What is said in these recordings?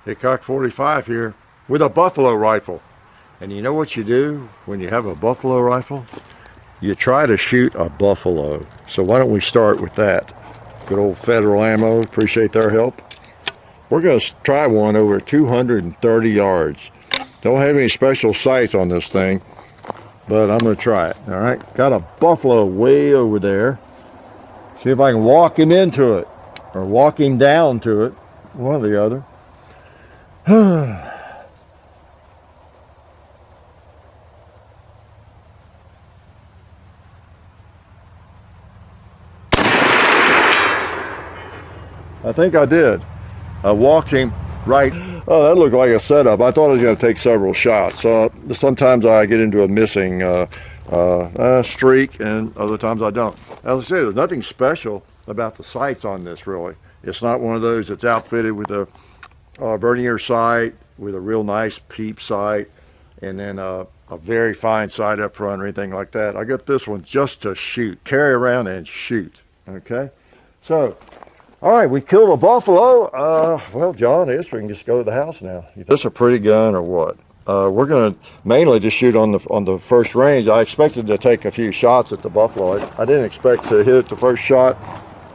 Hickok 45 here with a buffalo rifle. And you know what you do when you have a buffalo rifle? You try to shoot a buffalo. So why don't we start with that? Good old Federal Ammo, appreciate their help. We're going to try one over 230 yards. Don't have any special sights on this thing, but I'm going to try it. All right, got a buffalo way over there. See if I can walk him into it or walk him down to it, one or the other. I think I did. I walked him right. Oh, that looked like a setup. I thought I was going to take several shots. Sometimes I get into a missing streak, and other times I don't. As I say, there's nothing special about the sights on this, really. It's not one of those that's outfitted with a vernier sight, with a real nice peep sight, and then a very fine sight up front or anything like that. I got this one just to shoot, carry around and shoot. Okay, so. All right, we killed a buffalo. Well, John, I guess we can just go to the house now. Is this a pretty gun or what? We're going to mainly just shoot on the first range. I expected to take a few shots at the buffalo. I didn't expect to hit it the first shot,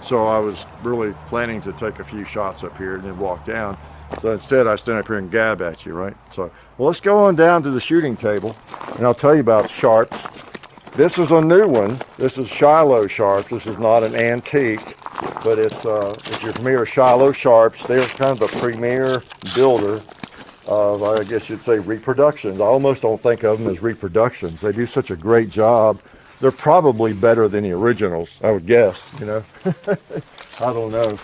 so I was really planning to take a few shots up here and then walk down. So instead, I stand up here and gab at you, right? So, well, let's go on down to the shooting table, and I'll tell you about sharps. This is a new one. This is Shiloh sharps. This is not an antique. But if you're familiar with Shiloh sharps, they're kind of a premier builder of, I guess you'd say, reproductions. I almost don't think of them as reproductions. They do such a great job. They're probably better than the originals, I would guess, you know. I don't know.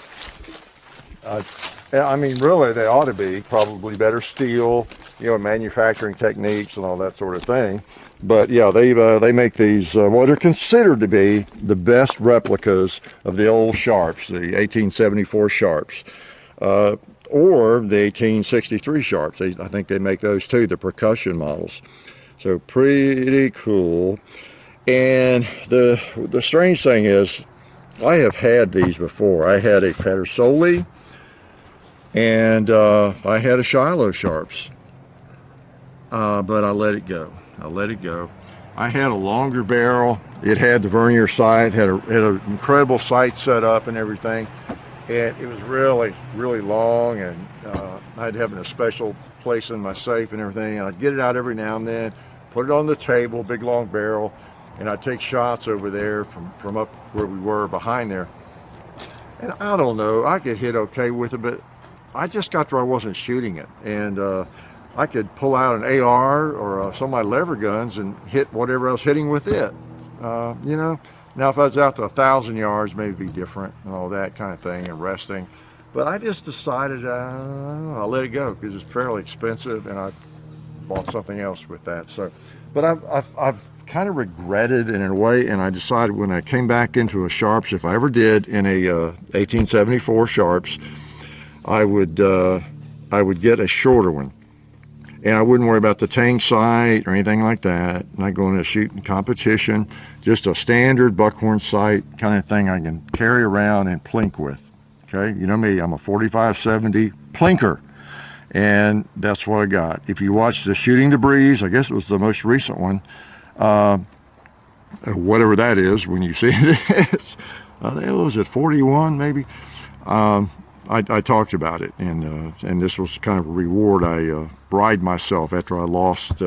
I mean, really, they ought to be probably better steel, you know, manufacturing techniques and all that sort of thing. But yeah, they make these what are considered to be the best replicas of the old sharps, the 1874 sharps, or the 1863 sharps. I think they make those too, the percussion models. So pretty cool. And the strange thing is, I have had these before. I had a Pedersoli, and I had a Shiloh sharps, but I let it go. I had a longer barrel. It had the vernier sight, had an incredible sight set up and everything. And it was really, really long, and I'd have it in a special place in my safe and everything. And I'd get it out every now and then, put it on the table, big long barrel, and I'd take shots over there from up where we were behind there. And I don't know, I could hit okay with it, but I just got to where I wasn't shooting it. And I could pull out an AR or some of my lever guns and hit whatever I was hitting with it. You know, now if I was out to 1,000 yards, maybe it'd be different and all that kind of thing and resting. But I just decided I'll let it go because it's fairly expensive, and I bought something else with that. So, but I've kind of regretted it in a way, and I decided when I came back into a sharps, if I ever did in a 1874 sharps, I would get a shorter one. And I wouldn't worry about the tang sight or anything like that. Not going to shoot in competition. Just a standard buckhorn sight kind of thing I can carry around and plink with. Okay, you know me, I'm a 45-70 plinker. And that's what I got. If you watch the Shooting the Breeze, I guess it was the most recent one, whatever that is when you see it, was it 41 maybe? I talked about it, and this was kind of a reward. I bribed myself after I lost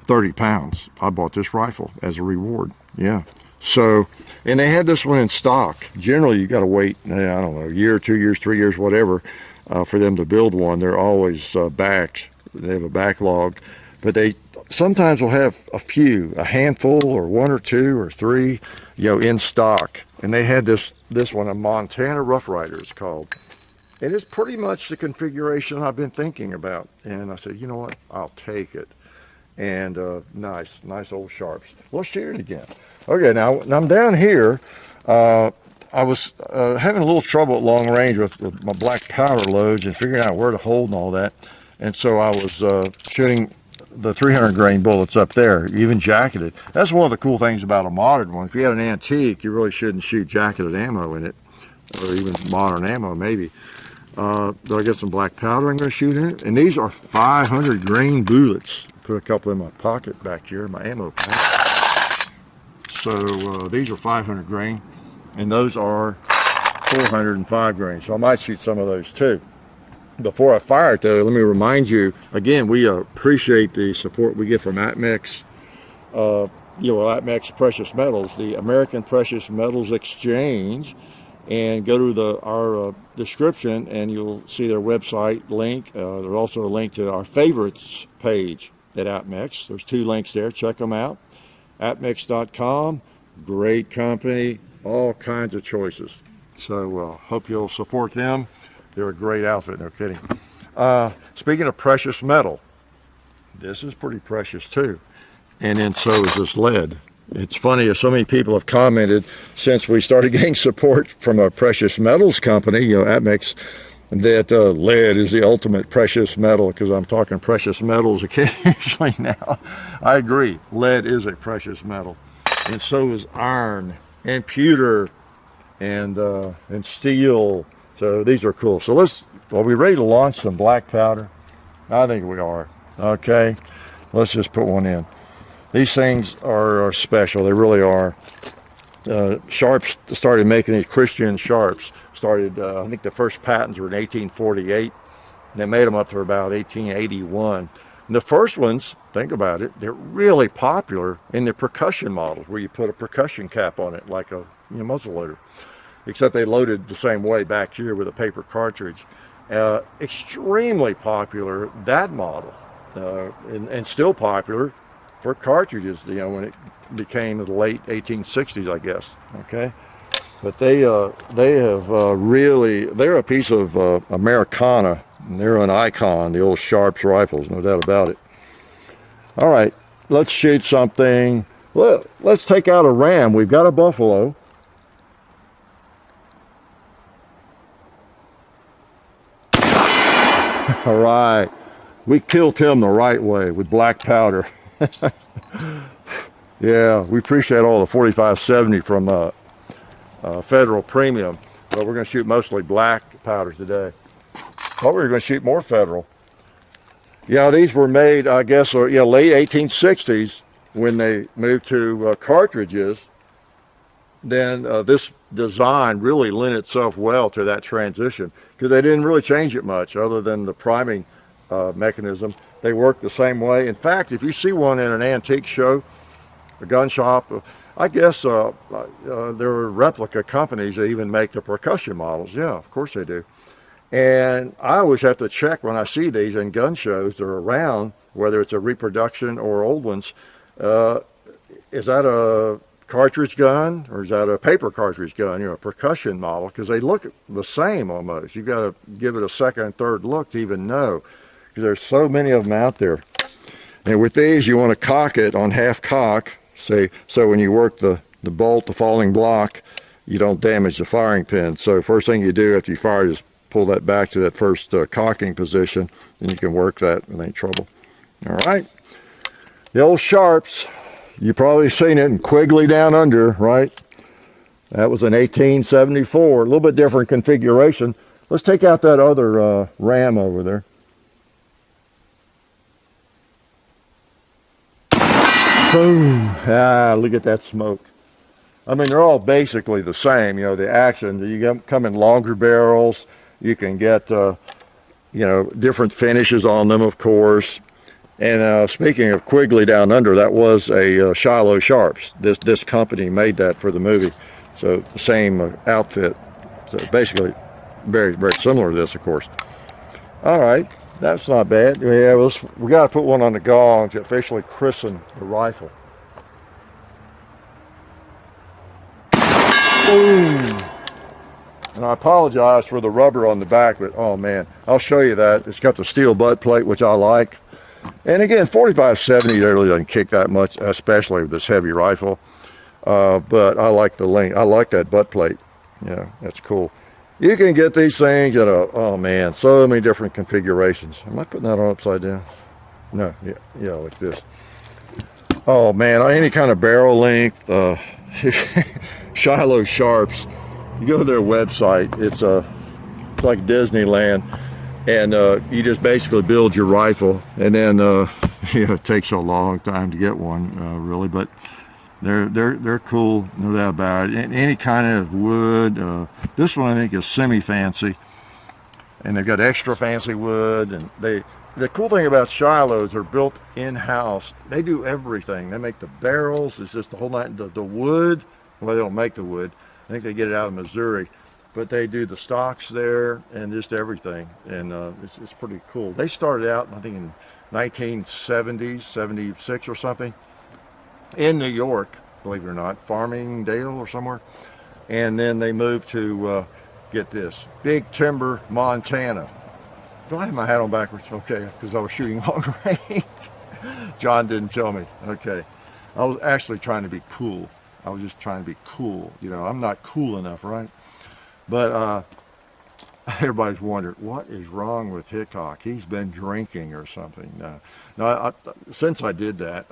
30 pounds. I bought this rifle as a reward. Yeah. So, and they had this one in stock. Generally, you got to wait, I don't know, a year, 2 years, 3 years, whatever, for them to build one. They're always backed. They have a backlog, but they sometimes will have a handful, or one or two or three, you know, in stock. And they had this one, a Montana Roughrider it's called. And it's pretty much the configuration I've been thinking about. And I said, you know what, I'll take it. And nice old sharps. Let's shoot it again. Okay, now I'm down here. I was having a little trouble at long range with my black powder loads and figuring out where to hold and all that. And so I was shooting the 300 grain bullets up there, even jacketed. That's one of the cool things about a modern one. If you had an antique, you really shouldn't shoot jacketed ammo in it, or even modern ammo maybe. I get some black powder I'm going to shoot in it. And these are 500 grain bullets. Put a couple in my pocket back here, my ammo pack. So these are 500 grain, and those are 405 grain. So I might shoot some of those too. Before I fire it though, let me remind you, again, we appreciate the support we get from APMEX. APMEX Precious Metals, the American Precious Metals Exchange. And go to our description and you'll see their website link. There's also a link to our favorites page at APMEX. There's 2 links there. Check them out. APMEX.com. Great company. All kinds of choices. So hope you'll support them. They're a great outfit. No kidding. Speaking of precious metal, this is pretty precious too. And then so is this lead. It's funny, as so many people have commented since we started getting support from a precious metals company, APMEX, that lead is the ultimate precious metal, because I'm talking precious metals occasionally now. I agree, lead is a precious metal, and so is iron and pewter and steel. So these are cool. So are we ready to launch some black powder? I think we are. Okay, let's just put one in. These things are special. They really are. Sharps started making these Christian sharps. I think the first patents were in 1848. They made them up to about 1881. And the first ones, think about it, they're really popular in the percussion models where you put a percussion cap on it like a muzzle loader. Except they loaded the same way back here with a paper cartridge. Extremely popular, that model. And still popular for cartridges, when it became the late 1860s, I guess. Okay, but they have really, they're a piece of Americana, and they're an icon, the old Sharps rifles, no doubt about it. All right, let's shoot something. Let's take out a ram. We've got a buffalo. All right, we killed him the right way with black powder. Yeah, we appreciate all the 4570 from Federal Premium, but we're going to shoot mostly black powder today. Thought we were going to shoot more Federal. Yeah, these were made, I guess, late 1860s when they moved to cartridges. Then this design really lent itself well to that transition because they didn't really change it much other than the priming mechanism. They work the same way. In fact, if you see one in an antique show, a gun shop, I guess there are replica companies that even make the percussion models. Yeah, of course they do. And I always have to check when I see these in gun shows that are around, whether it's a reproduction or old ones, is that a cartridge gun or is that a paper cartridge gun, a percussion model? Because they look the same almost. You've got to give it a second and third look to even know. There's so many of them out there. And with these, you want to cock it on half cock, so when you work the bolt, the falling block, you don't damage the firing pin. So first thing you do after you fire is pull that back to that first cocking position, and you can work that with any trouble. All right. The old Sharps, you've probably seen it in Quigley Down Under, right? That was in 1874, a little bit different configuration. Let's take out that other ram over there. Boom. Ah, look at that smoke. I mean, they're all basically the same, the action. You come in longer barrels. You can get, different finishes on them, of course. And speaking of Quigley Down Under, that was a Shiloh Sharps. This company made that for the movie. So the same outfit. So basically very, very similar to this, of course. All right. That's not bad. Yeah, we got to put one on the gong to officially christen the rifle. Boom! And I apologize for the rubber on the back, but oh man, I'll show you that. It's got the steel butt plate, which I like. And again, 4570 really doesn't kick that much, especially with this heavy rifle. But I like the length. I like that butt plate. That's cool. You can get these things at oh man, so many different configurations. Am I putting that on upside down? No, yeah, like this. Oh man, any kind of barrel length, Shiloh Sharps. You go to their website, it's It's like Disneyland. And you just basically build your rifle, and then you know, it takes a long time to get one, really, but they're cool, no doubt about it. And any kind of wood. This one I think is semi-fancy, and they've got extra fancy wood. And the cool thing about Shiloh is they're built in-house. They do everything. They make the barrels. It's just the whole night. The wood. Well, they don't make the wood. I think they get it out of Missouri. But they do the stocks there and just everything, and it's pretty cool. They started out, I think, in 1970s, 76 or something, in New York, believe it or not, Farmingdale or somewhere, and then they moved to, get this, Big Timber, Montana. Do I have my hat on backwards? Okay, because I was shooting long range. John didn't tell me. Okay, I was actually trying to be cool. I was just trying to be cool. You know, I'm not cool enough, right? But everybody's wondered, what is wrong with Hickok? He's been drinking or something. No, since I did that,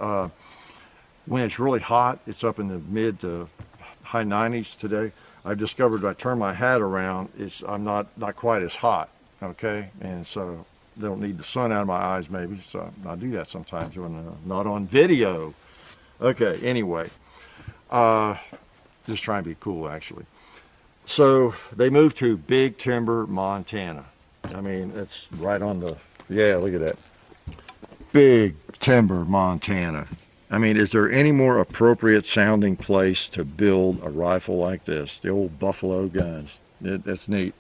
when it's really hot, it's up in the mid to high 90s today, I've discovered if I turn my hat around, I'm not quite as hot, okay? And so they don't need the sun out of my eyes maybe, so I do that sometimes when I'm not on video. Okay, anyway, just trying to be cool, actually. So they moved to Big Timber, Montana. I mean, it's right on the, yeah, look at that. Big Timber, Montana. I mean, is there any more appropriate sounding place to build a rifle like this? The old Buffalo guns. That's neat.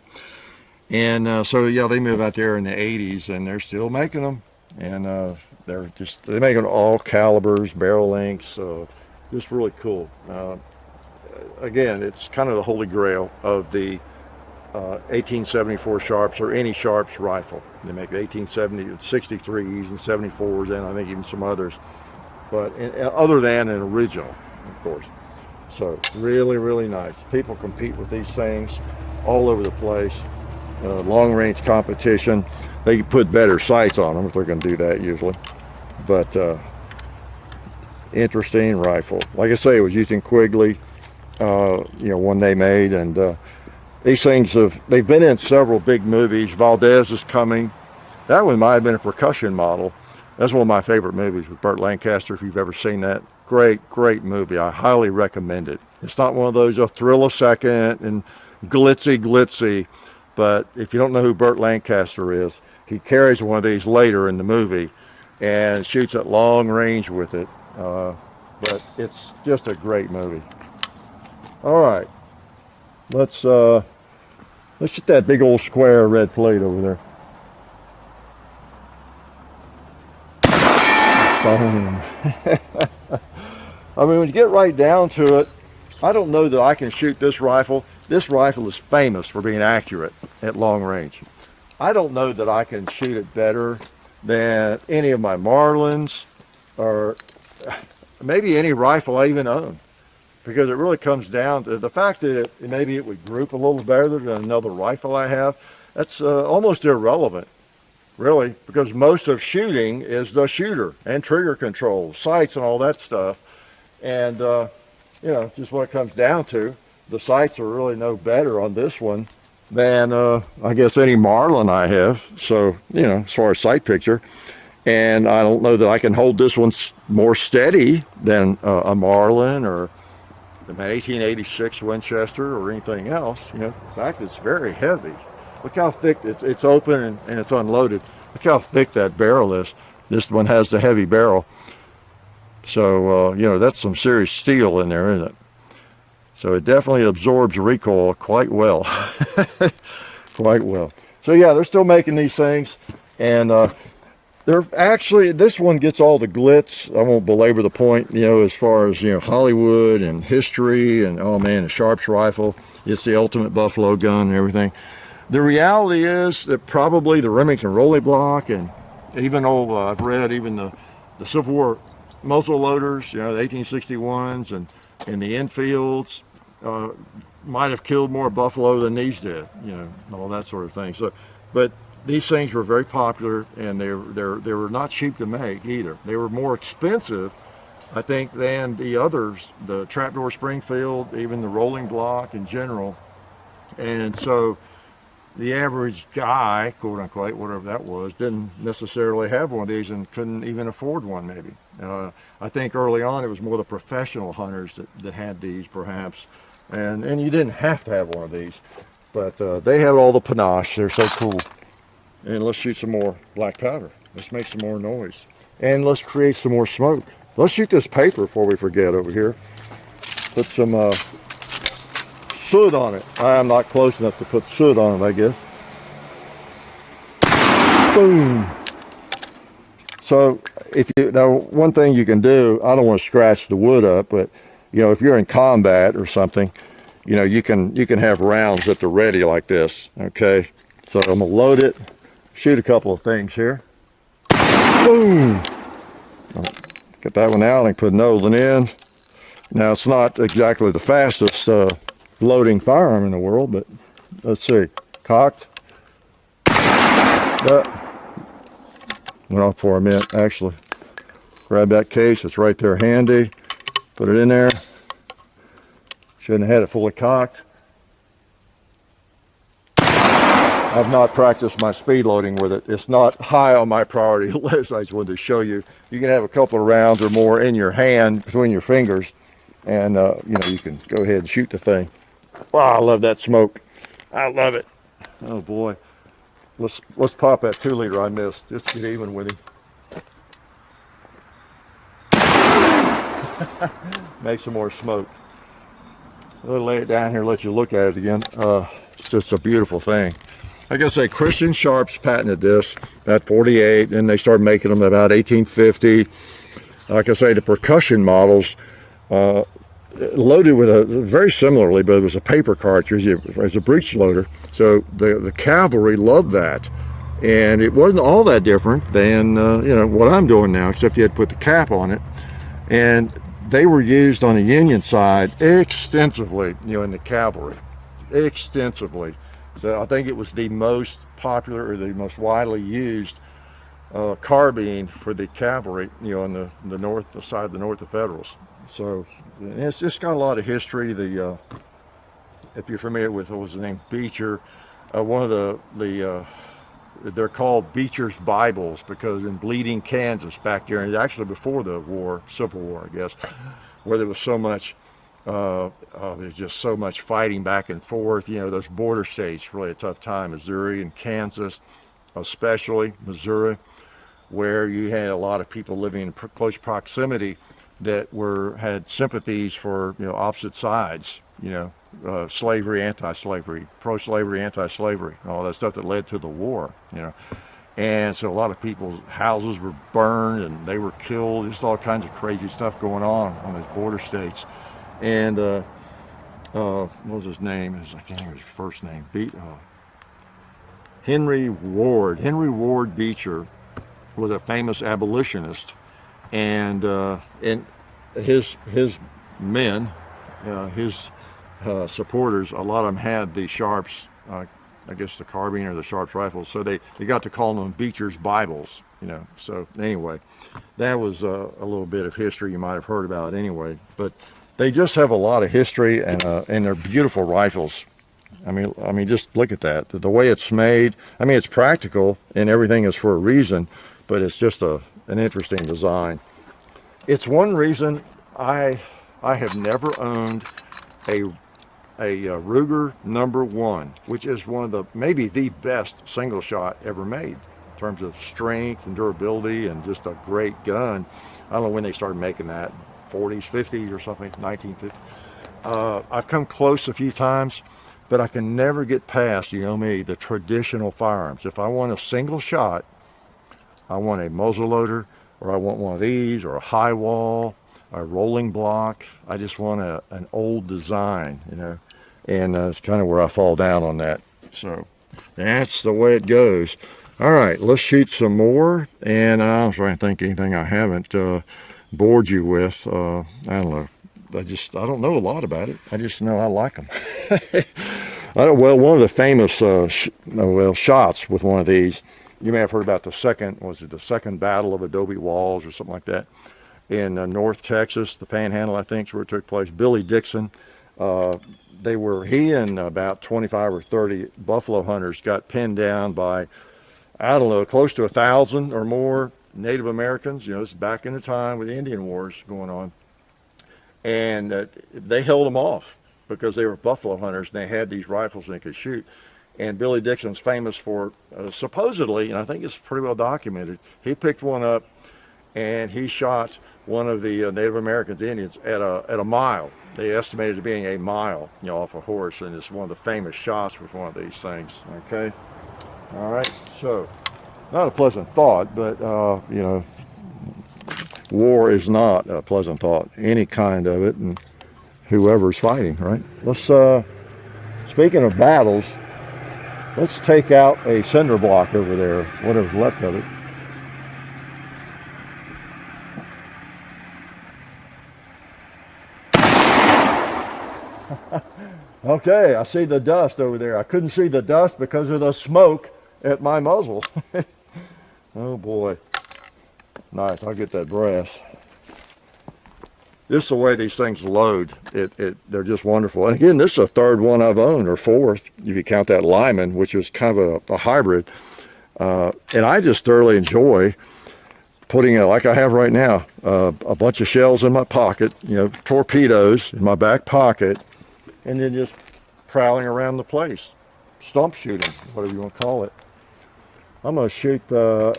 And so, yeah, they moved out there in the 80s, and they're still making them. And they make them all calibers, barrel lengths, just really cool. Again, it's kind of the holy grail of the 1874 Sharps, or any Sharps rifle. They make 1870, 63s and 74s, and I think even some others. But other than an original, of course. So really, really nice. People compete with these things all over the place. Long-range competition. They put better sights on them if they're going to do that usually. But interesting rifle. Like I say, it was used in Quigley. You know, one they made, and these things they've been in several big movies. Valdez is coming. That one might have been a percussion model. That's one of my favorite movies with Burt Lancaster, if you've ever seen that. Great movie. I highly recommend it. It's not one of those, a thrill a second and glitzy, but if you don't know who Burt Lancaster is, he carries one of these later in the movie and shoots at long range with it. But it's just a great movie. All right, let's get that big old square red plate over there. Boom. I mean, when you get right down to it, I don't know that I can shoot this rifle. This rifle is famous for being accurate at long range. I don't know that I can shoot it better than any of my Marlins, or maybe any rifle I even own. Because it really comes down to the fact that maybe it would group a little better than another rifle I have. That's almost irrelevant, really, because most of shooting is the shooter and trigger control, sights and all that stuff. And, you know, just what it comes down to. The sights are really no better on this one than, I guess, any Marlin I have. So, you know, as far as sight picture. And I don't know that I can hold this one more steady than a Marlin or the 1886 Winchester or anything else. You know, in fact, it's very heavy. Look how thick it's open and it's unloaded. Look how thick that barrel is. This one has the heavy barrel. So, you know, that's some serious steel in there, isn't it? So it definitely absorbs recoil quite well. Quite well. So yeah, they're still making these things, and they're actually, this one gets all the glitz. I won't belabor the point, you know, as far as, you know, Hollywood and history and, oh man, a Sharps rifle. It's the ultimate buffalo gun and everything. The reality is that probably the Remington rolling block, and even I've read even the Civil War muzzle loaders, you know, the 1861s and the Enfields, might have killed more buffalo than these did, you know, all that sort of thing. So, but these things were very popular, and they were not cheap to make either. They were more expensive, I think, than the others, the trapdoor Springfield, even the rolling block in general. And so the average guy, quote unquote, whatever that was, didn't necessarily have one of these and couldn't even afford one maybe. I think early on it was more the professional hunters that had these perhaps, and you didn't have to have one of these, but they have all the panache. They're so cool. And let's shoot some more black powder. Let's make some more noise. And let's create some more smoke. Let's shoot this paper before we forget over here. Put some soot on it. I'm not close enough to put soot on it, I guess. Boom. So now one thing you can do, I don't want to scratch the wood up, but you know, if you're in combat or something, you know, you can have rounds at the ready like this. Okay. So I'm gonna load it, shoot a couple of things here. Boom. Get that one out and put Nolan in. Now it's not exactly the fastest loading firearm in the world, but let's see. Cocked. Went off for a minute, actually. Grab that case, it's right there handy. Put it in there. Shouldn't have had it fully cocked. I've not practiced my speed loading with it. It's not high on my priority list. I just wanted to show you. You can have a couple of rounds or more in your hand, between your fingers, and you know, you can go ahead and shoot the thing. Wow, I love that smoke. I love it. Oh boy. Let's pop that 2-liter I missed, just to get even with him. Make some more smoke. I'll lay it down here, let you look at it again. It's just a beautiful thing. Like I say, Christian Sharps patented this at 48, and they started making them about 1850. Like I say, the percussion models loaded with a very similarly, but it was a paper cartridge as a breech loader. So the cavalry loved that, and it wasn't all that different than you know, what I'm doing now, except you had to put the cap on it. And they were used on the Union side extensively, you know, in the cavalry, extensively. So I think it was the most popular or the most widely used carbine for the cavalry, you know, on the north side of the Federals. So it's just got a lot of history. If you're familiar with, what was the name, Beecher, one of they're called Beecher's Bibles, because in Bleeding, Kansas, back there, and actually before the war, Civil War, I guess, where there was so much, there's just so much fighting back and forth. You know, those border states, really a tough time, Missouri and Kansas, especially Missouri, where you had a lot of people living in close proximity that had sympathies for, you know, opposite sides, you know, slavery, anti-slavery, pro-slavery, anti-slavery, all that stuff that led to the war, you know. And so a lot of people's houses were burned and they were killed, just all kinds of crazy stuff going on those border states. And what was his name? I can't remember his first name. Henry Ward Beecher was a famous abolitionist, and his men, his supporters, a lot of them had the Sharps, I guess the carbine or the Sharps rifles, so they got to call them Beecher's Bibles, you know. So anyway, that was a little bit of history you might have heard about anyway, but they just have a lot of history, and they're beautiful rifles. I mean, just look at that. The way it's made. I mean, it's practical and everything is for a reason, but it's just an interesting design. It's one reason I have never owned a Ruger #1, which is one of maybe the best single shot ever made in terms of strength and durability, and just a great gun. I don't know when they started making that, 40s, 50s or something, 1950. I've come close a few times, but I can never get past, you know me, the traditional firearms. If I want a single shot, I want a muzzle loader, or I want one of these, or a high wall, a rolling block. I just want an old design, you know, and it's kind of where I fall down on that. So that's the way it goes. All right, let's shoot some more, and I'm trying to think anything I haven't bored you with. I don't know. I don't know a lot about it. I just know I like them. Well, one of the famous shots with one of these, you may have heard about the second battle of Adobe Walls or something like that in North Texas, the Panhandle, I think, is where it took place. Billy Dixon He and about 25 or 30 buffalo hunters got pinned down by, I don't know, close to 1,000 or more Native Americans. You know, it's back in the time with the Indian Wars going on. And they held them off because they were buffalo hunters and they had these rifles and they could shoot. And Billy Dixon's famous for supposedly, and I think it's pretty well documented, he picked one up and he shot one of the Native Americans, Indians, at a mile. They estimated it being a mile, you know, off a horse, and it's one of the famous shots with one of these things. Okay, all right. So, not a pleasant thought, but you know, war is not a pleasant thought, any kind of it, and whoever's fighting, right? Let's. Speaking of battles, let's take out a cinder block over there, whatever's left of it. Okay, I see the dust over there. I couldn't see the dust because of the smoke at my muzzle. Oh boy. Nice, I'll get that brass. This is the way these things load. They're just wonderful. And again, this is a third one I've owned, or fourth, if you count that Lyman, which is kind of a hybrid. And I just thoroughly enjoy putting, like I have right now, a bunch of shells in my pocket, you know, torpedoes in my back pocket, and then just prowling around the place. Stump shooting, whatever you want to call it. I'm going to shoot well,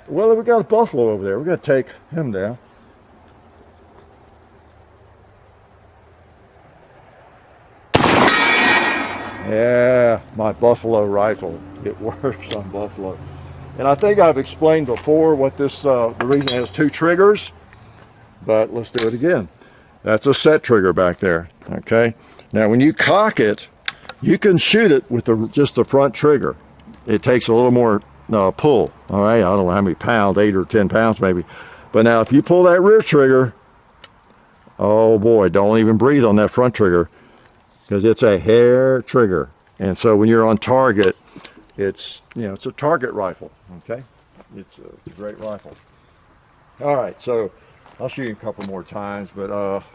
we got a buffalo over there. We're going to take him down. Yeah, my buffalo rifle. It works on buffalo. And I think I've explained before what this, the reason it has two triggers, but let's do it again. That's a set trigger back there, okay? Now when you cock it, you can shoot it with just the front trigger. It takes a little more pull, all right? I don't know how many pounds, 8 or 10 pounds maybe. But now if you pull that rear trigger, oh boy, don't even breathe on that front trigger, because it's a hair trigger. And so when you're on target, it's, you know, it's a target rifle, okay? It's a great rifle. All right, so I'll show you a couple more times, but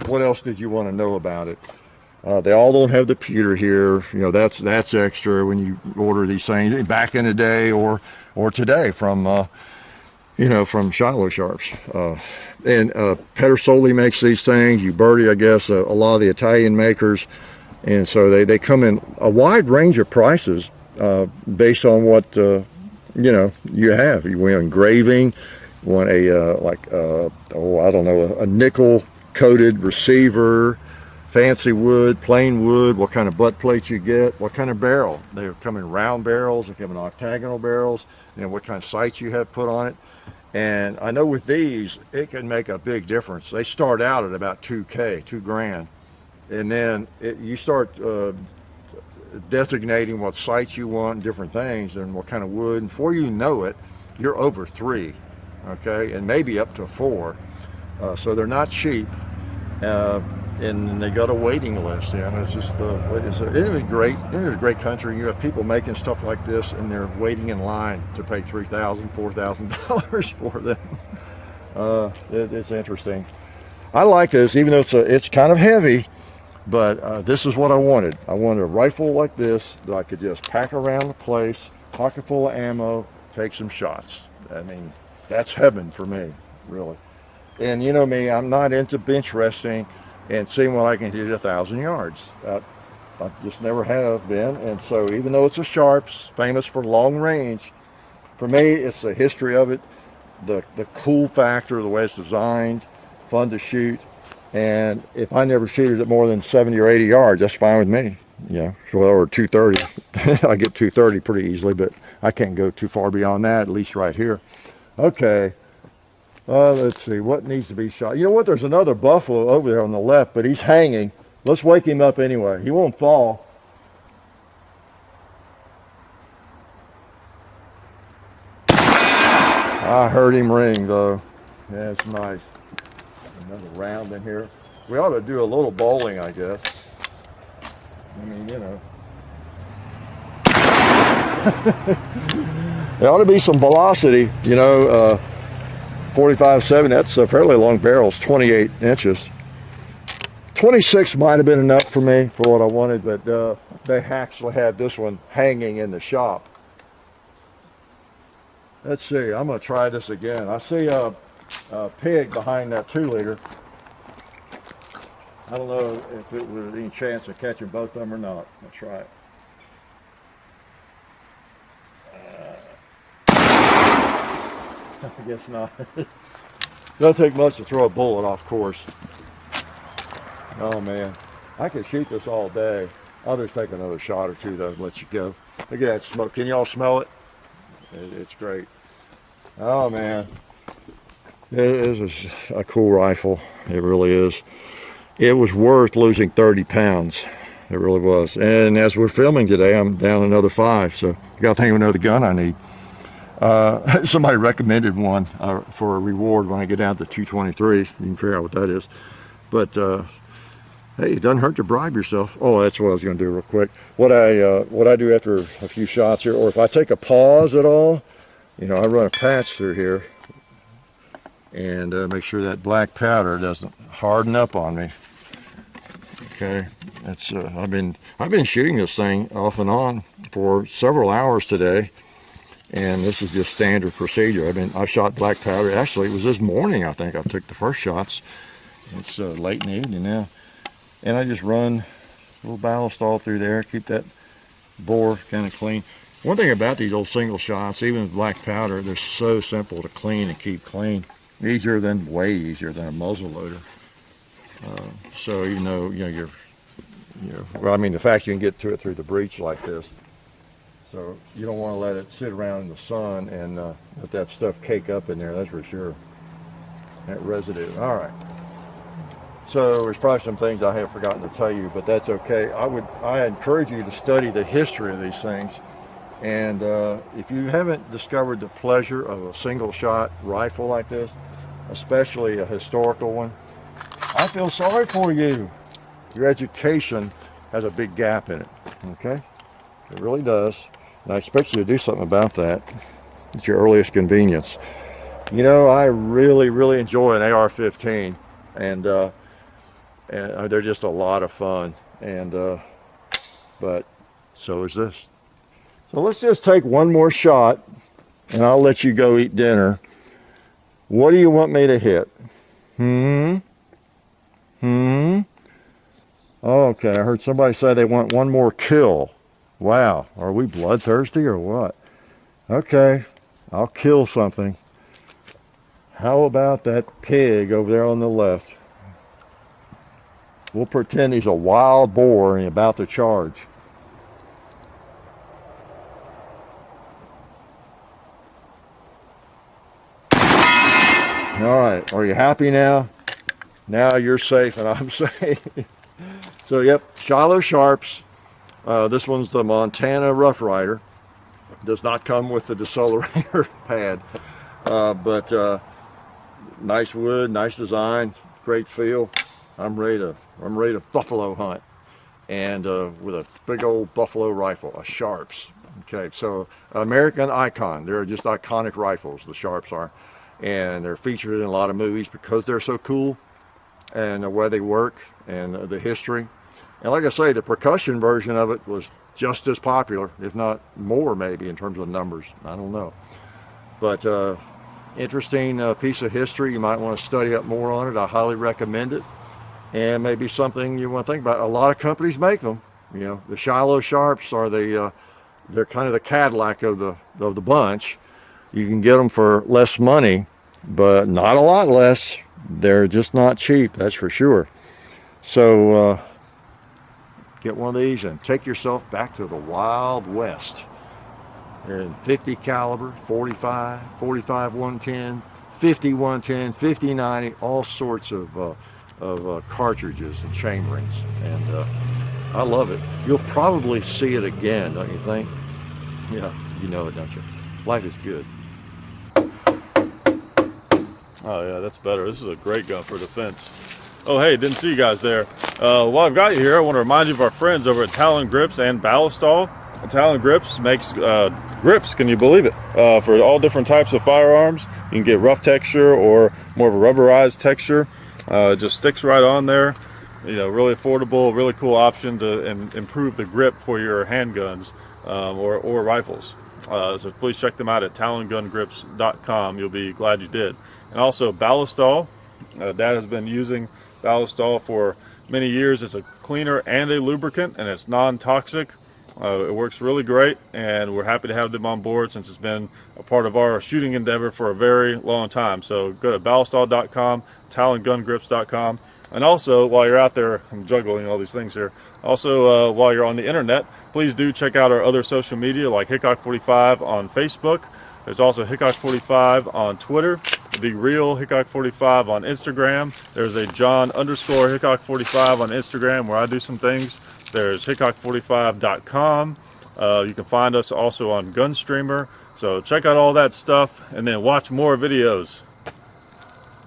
what else did you want to know about it? They all don't have the pewter here. You know, that's extra when you order these things back in the day or today from, you know, from Shiloh Sharps. And Pedersoli makes these things, Uberti, I guess, a lot of the Italian makers. And so they come in a wide range of prices based on what, you know, you have. You want engraving, you want a, I don't know, a nickel coated receiver, fancy wood, plain wood, what kind of butt plates you get, what kind of barrel. They come in round barrels, they come in octagonal barrels, you know, what kind of sights you have put on it. And I know with these, it can make a big difference. They start out at about $2,000. And then you start designating what sights you want, different things, and what kind of wood. And before you know it, you're over 3, okay, and maybe up to 4. So they're not cheap. And they got a waiting list. You know, it's just it is great. It is a great country. You have people making stuff like this, and they're waiting in line to pay $3,000, $4,000 for them. It's interesting. I like this, even though it's kind of heavy, but this is what I wanted. I wanted a rifle like this that I could just pack around the place, pocket full of ammo, take some shots. I mean, that's heaven for me, really. And you know me, I'm not into bench resting and seeing what I can hit 1,000 yards. I just never have been. And so even though it's a Sharps, famous for long range, for me, it's the history of it, the cool factor, the way it's designed, fun to shoot. And if I never shoot it at more than 70 or 80 yards, that's fine with me. Yeah, or 230. I get 230 pretty easily, but I can't go too far beyond that, at least right here. Okay. Let's see, what needs to be shot? You know what, there's another buffalo over there on the left, but he's hanging. Let's wake him up anyway. He won't fall. I heard him ring, though. Yeah, it's nice. Another round in here. We ought to do a little bowling, I guess. I mean, you know. There ought to be some velocity, you know. 45-7, that's a fairly long barrel, it's 28 inches. 26 might have been enough for me for what I wanted, but they actually had this one hanging in the shop. Let's see, I'm gonna try this again. I see a pig behind that 2-liter. I don't know if it was any chance of catching both of them or not. I'll try it. I guess not. Doesn't take much to throw a bullet off course. Oh man, I could shoot this all day. I'll just take another shot or two though and let you go. Look at that smoke. Can y'all smell it? It's great. Oh man, this is a cool rifle. It really is. It was worth losing 30 pounds. It really was. And as we're filming today, I'm down another 5. So I got to think of another gun I need. Somebody recommended one for a reward when I get down to 223. You can figure out what that is. But hey, it doesn't hurt to bribe yourself. Oh, that's what I was going to do real quick. What I do after a few shots here, or if I take a pause at all, you know, I run a patch through here and make sure that black powder doesn't harden up on me. Okay, that's I've been shooting this thing off and on for several hours today, and this is just standard procedure. I shot black powder. Actually, it was this morning I think I took the first shots. It's late in the evening now, and I just run a little ballistol through there, keep that bore kind of clean. One thing about these old single shots, even with black powder, they're so simple to clean and keep clean. Way easier than a muzzle loader. So even though well, I mean, the fact you can get to it through the breech like this, so you don't want to let it sit around in the sun and let that stuff cake up in there. That's for sure. That residue. All right. So there's probably some things I have forgotten to tell you, but that's okay. I encourage you to study the history of these things. And if you haven't discovered the pleasure of a single shot rifle like this, especially a historical one, I feel sorry for you. Your education has a big gap in it, okay? It really does. And I expect you to do something about that at your earliest convenience. You know, I really, really enjoy an AR-15, and they're just a lot of fun. And but so is this. So let's just take one more shot, and I'll let you go eat dinner. What do you want me to hit? Oh, okay, I heard somebody say they want one more kill. Wow, are we bloodthirsty or what? Okay, I'll kill something. How about that pig over there on the left? We'll pretend he's a wild boar and he's about to charge. All right, are you happy now? Now you're safe and I'm safe. So yep, Shiloh Sharps. This one's the Montana Roughrider. Does not come with the decelerator pad, but nice wood, nice design, great feel. I'm ready to buffalo hunt, and with a big old buffalo rifle, a Sharps. Okay, so American icon. They're just iconic rifles. The Sharps are. And they're featured in a lot of movies because they're so cool, and the way they work, and the history. And like I say, the percussion version of it was just as popular, if not more maybe, in terms of numbers. I don't know. But interesting piece of history. You might want to study up more on it. I highly recommend it. And maybe something you want to think about. A lot of companies make them. You know, the Shiloh Sharps are they're kind of the Cadillac of the bunch. You can get them for less money, but not a lot less. They're just not cheap, that's for sure. So get one of these and take yourself back to the Wild West. They're in 50 caliber, 45, 45 110, 50 110, 50 90, all sorts of cartridges and chamberings, and I love it. You'll probably see it again, don't you think? Yeah, you know it, don't you? Life is good. Oh yeah, that's better. This is a great gun for defense. Oh hey, didn't see you guys there. While I've got you here, I want to remind you of our friends over at Talon Grips and Ballistol. Talon Grips makes grips, can you believe it, for all different types of firearms. You can get rough texture or more of a rubberized texture. It just sticks right on there. really affordable, really cool option to improve the grip for your handguns or rifles. So please check them out at talongungrips.com. You'll be glad you did. And also Ballistol. Dad has been using Ballistol for many years. It's a cleaner and a lubricant, and it's non-toxic. It works really great, and we're happy to have them on board since it's been a part of our shooting endeavor for a very long time. So go to ballistol.com, talongungrips.com, and also while you're out there, I'm juggling all these things here. Also, while you're on the internet, please do check out our other social media like Hickok45 on Facebook. There's also Hickok45 on Twitter, The Real Hickok45 on Instagram. There's a John_Hickok45 on Instagram where I do some things. There's Hickok45.com. You can find us also on Gunstreamer. So check out all that stuff and then watch more videos.